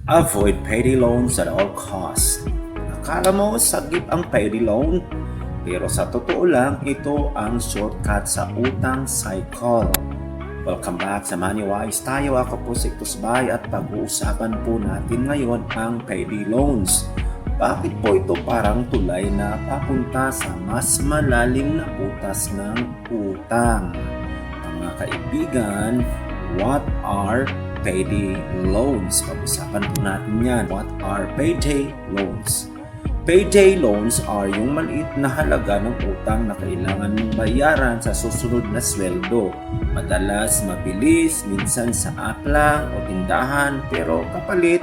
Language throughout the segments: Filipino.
Avoid payday loans at all costs. Akala mo sagip ang payday loan? Pero sa totoo lang, ito ang shortcut sa utang cycle. Welcome back sa MoneyWise. Tayo, ako po si Tusbay at pag-uusapan po natin ngayon ang payday loans. Bakit po ito parang tulay na papunta sa mas malalim na butas ng utang? Mga kaibigan, what are payday loans? Pag-usapan po natin yan. What are payday loans? Payday loans are yung maliit na halaga ng utang na kailangan mong bayaran sa susunod na sweldo. Madalas mabilis, minsan sa app lang o tindahan, pero kapalit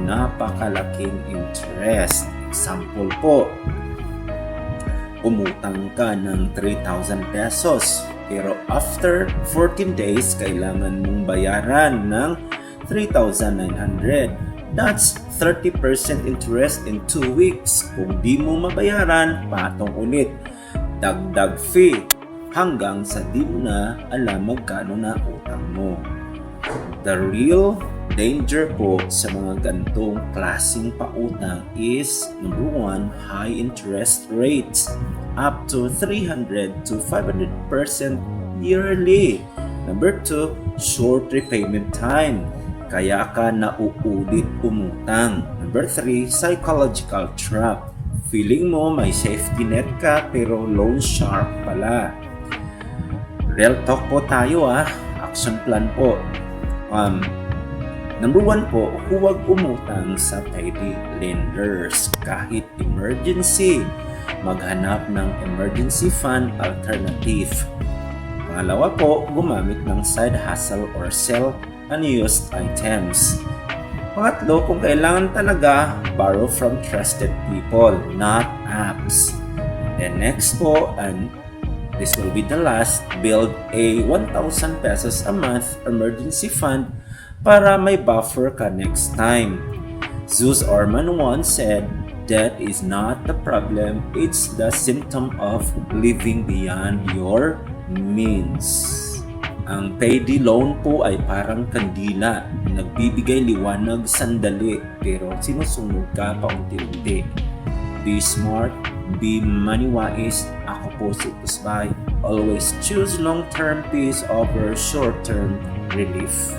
napakalaking interest. Example po, umutang ka ng 3,000 pesos pero after 14 days kailangan mong bayaran ng 3,900. That's 30% interest in 2 weeks. Kung di mo mabayaran, patong ulit. Dagdag fee hanggang sa di mo na alam magkano na utang mo. The real danger po sa mga gantong klaseng pautang is number 1, high interest rates up to 300 to 500% yearly. Number 2, short repayment time. Kaya ka nauulit umutang. Number 3, psychological trap. Feeling mo may safety net ka pero loan shark pala. Real talk po tayo Action plan po. Number 1 po, huwag umutang sa payday lenders. Kahit emergency, maghanap ng emergency fund alternative. Pangalawa po, gumamit ng side hustle or sell unused items. Pangatlo, kung kailangan talaga, borrow from trusted people, not apps. And next po, and this will be the last, build a 1,000 pesos a month emergency fund para may buffer ka next time. Zeus Orman once said, debt is not the problem, it's the symptom of living beyond your means. Ang payday loan po ay parang kandila, nagbibigay liwanag sandali pero sinusunog ka paunti-unti. Be smart, be money-wise. Ako po si Tusbay. Always choose long-term peace over short-term relief.